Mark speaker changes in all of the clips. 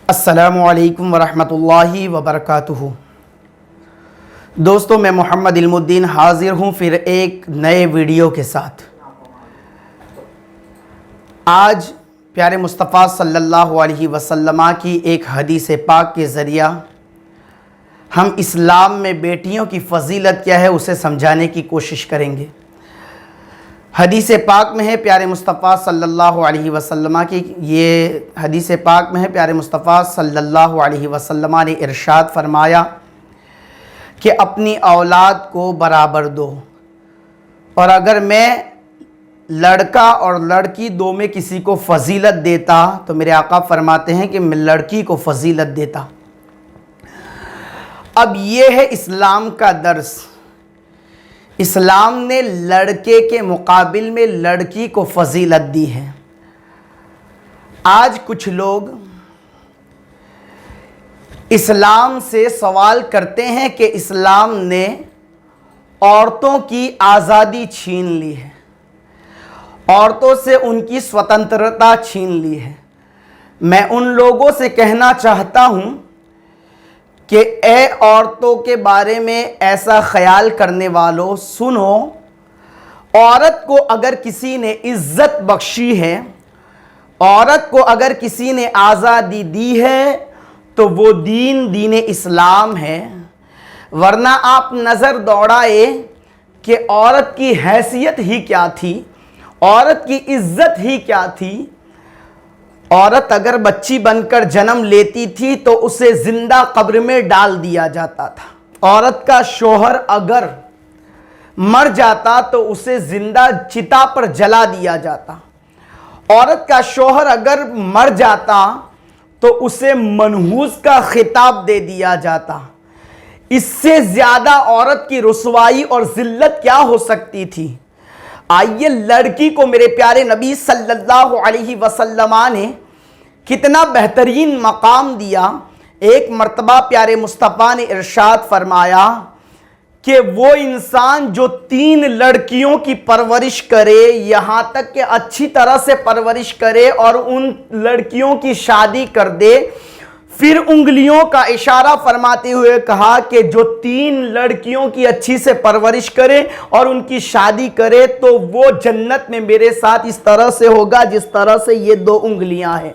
Speaker 1: السلام علیکم ورحمۃ اللہ وبرکاتہ۔ دوستو، میں محمد علم الدین حاضر ہوں پھر ایک نئے ویڈیو کے ساتھ۔ آج پیارے مصطفیٰ صلی اللہ علیہ وسلم کی ایک حدیث پاک کے ذریعہ ہم اسلام میں بیٹیوں کی فضیلت کیا ہے اسے سمجھانے کی کوشش کریں گے۔ حدیث پاک میں ہے پیارے مصطفیٰ صلی اللہ علیہ وسلم کی، یہ حدیث پاک میں ہے پیارے مصطفیٰ صلی اللہ علیہ وسلم نے ارشاد فرمایا کہ اپنی اولاد کو برابر دو، اور اگر میں لڑکا اور لڑکی دو میں کسی کو فضیلت دیتا تو میرے آقا فرماتے ہیں کہ میں لڑکی کو فضیلت دیتا۔ اب یہ ہے اسلام کا درس۔ اسلام نے لڑکے کے مقابل میں لڑکی کو فضیلت دی ہے۔ آج کچھ لوگ اسلام سے سوال کرتے ہیں کہ اسلام نے عورتوں کی آزادی چھین لی ہے، عورتوں سے ان کی سوتنترتا چھین لی ہے۔ میں ان لوگوں سے کہنا چاہتا ہوں کہ اے عورتوں کے بارے میں ایسا خیال کرنے والوں، سنو، عورت کو اگر کسی نے عزت بخشی ہے، عورت کو اگر کسی نے آزادی دی ہے تو وہ دین اسلام ہے۔ ورنہ آپ نظر دوڑائے کہ عورت کی حیثیت ہی کیا تھی، عورت کی عزت ہی کیا تھی۔ عورت اگر بچی بن کر جنم لیتی تھی تو اسے زندہ قبر میں ڈال دیا جاتا تھا۔ عورت کا شوہر اگر مر جاتا تو اسے زندہ چتا پر جلا دیا جاتا۔ عورت کا شوہر اگر مر جاتا تو اسے منحوس کا خطاب دے دیا جاتا۔ اس سے زیادہ عورت کی رسوائی اور ذلت کیا ہو سکتی تھی؟ آئیے لڑکی کو میرے پیارے نبی صلی اللہ علیہ وسلم نے کتنا بہترین مقام دیا۔ ایک مرتبہ پیارے مصطفیٰ نے ارشاد فرمایا کہ وہ انسان جو 3 لڑکیوں کی پرورش کرے، یہاں تک کہ اچھی طرح سے پرورش کرے اور ان لڑکیوں کی شادی کر دے، پھر انگلیوں کا اشارہ فرماتے ہوئے کہا کہ جو 3 لڑکیوں کی اچھی سے پرورش کرے اور ان کی شادی کرے تو وہ جنت میں میرے ساتھ اس طرح سے ہوگا جس طرح سے یہ 2 انگلیاں ہیں۔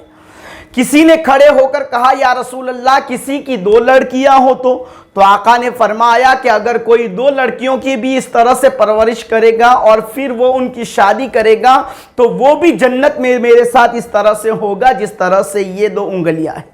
Speaker 1: کسی نے کھڑے ہو کر کہا یا رسول اللہ کسی کی 2 لڑکیاں ہو تو آقا نے فرمایا کہ اگر کوئی 2 لڑکیوں کی بھی اس طرح سے پرورش کرے گا اور پھر وہ ان کی شادی کرے گا تو وہ بھی جنت میں میرے ساتھ اس طرح سے ہوگا جس طرح سے یہ 2 انگلیاں ہیں۔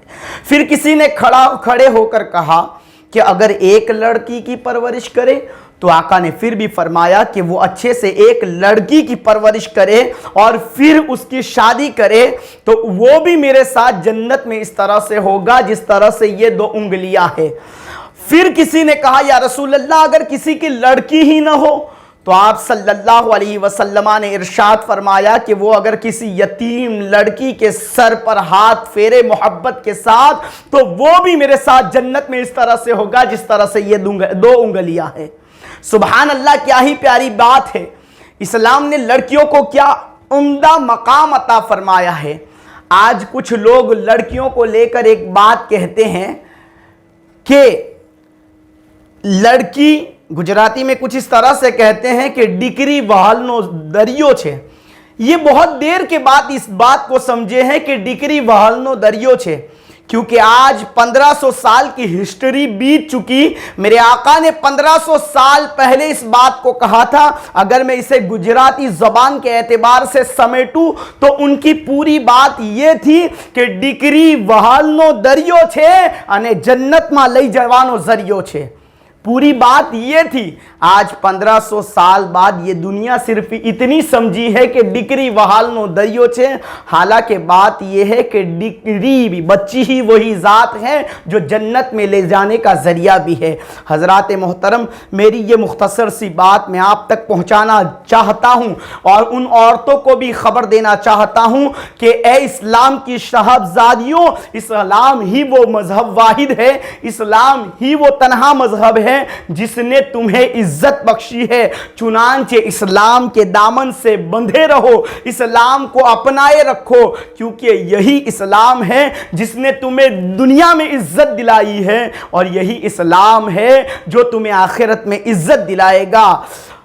Speaker 1: پھر کسی نے کھڑے ہو کر کہا کہ اگر 1 لڑکی کی پرورش کرے تو آقا نے پھر بھی فرمایا کہ وہ اچھے سے 1 لڑکی کی پرورش کرے اور پھر اس کی شادی کرے تو وہ بھی میرے ساتھ جنت میں اس طرح سے ہوگا جس طرح سے یہ 2 انگلیاں ہیں۔ پھر کسی نے کہا یا رسول اللہ اگر کسی کی لڑکی ہی نہ ہو تو آپ صلی اللہ علیہ وسلم نے ارشاد فرمایا کہ وہ اگر کسی یتیم لڑکی کے سر پر ہاتھ پھیرے محبت کے ساتھ تو وہ بھی میرے ساتھ جنت میں اس طرح سے ہوگا جس طرح سے یہ 2 انگلیاں ہیں۔ سبحان اللہ، کیا ہی پیاری بات ہے۔ اسلام نے لڑکیوں کو کیا عمدہ مقام عطا فرمایا ہے۔ آج کچھ لوگ لڑکیوں کو لے کر ایک بات کہتے ہیں کہ لڑکی، گجراتی میں کچھ اس طرح سے کہتے ہیں کہ ڈکری وہالنو دریو چھے۔ یہ بہت دیر کے بعد اس بات کو سمجھے ہیں کہ ڈکری وہالنو دریو چھے، کیونکہ آج 1500 سال کی ہسٹری بیت چکی۔ میرے آقا نے 1500 سال پہلے اس بات کو کہا تھا۔ اگر میں اسے گجراتی زبان کے اعتبار سے سمیٹوں تو ان کی پوری بات یہ تھی کہ ڈکری وہالنو دریو چھے انے جنت ما لئی جوانو ذریعو چھے۔ پوری بات یہ تھی۔ آج 1500 سال بعد یہ دنیا صرف اتنی سمجھی ہے کہ ڈکری وہالنو دریو چھے، حالانکہ بات یہ ہے کہ ڈکری بھی بچی ہی وہی ذات ہے جو جنت میں لے جانے کا ذریعہ بھی ہے۔ حضرات محترم، میری یہ مختصر سی بات میں آپ تک پہنچانا چاہتا ہوں اور ان عورتوں کو بھی خبر دینا چاہتا ہوں کہ اے اسلام کی صاحبزادیوں، اسلام ہی وہ مذہب واحد ہے، اسلام ہی وہ تنہا مذہب ہے جس نے تمہیں عزت بخشی ہے، چنانچہ اسلام کے دامن سے بندھے رہو، اسلام کو اپنائے رکھو، کیونکہ یہی اسلام ہے جس نے تمہیں دنیا میں عزت دلائی ہے، اور یہی اسلام ہے جو تمہیں آخرت میں عزت دلائے گا۔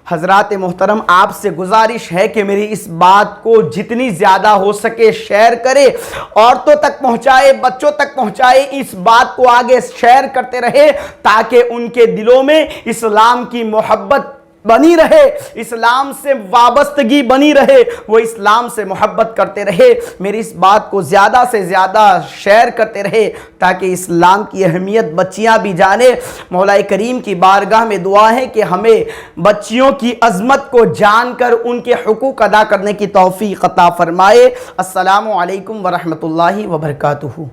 Speaker 1: حضرات محترم، آپ سے گزارش ہے کہ میری اس بات کو جتنی زیادہ ہو سکے شیئر کرے، عورتوں تک پہنچائے، بچوں تک پہنچائے، اس بات کو آگے شیئر کرتے رہے تاکہ ان کے دلوں میں اسلام کی محبت بنی رہے، اسلام سے وابستگی بنی رہے، وہ اسلام سے محبت کرتے رہے۔ میری اس بات کو زیادہ سے زیادہ شیئر کرتے رہے تاکہ اسلام کی اہمیت بچیاں بھی جانے۔ مولا کریم کی بارگاہ میں دعا ہے کہ ہمیں بچیوں کی عظمت کو جان کر ان کے حقوق ادا کرنے کی توفیق عطا فرمائے۔ السلام علیکم ورحمۃ اللہ وبرکاتہ۔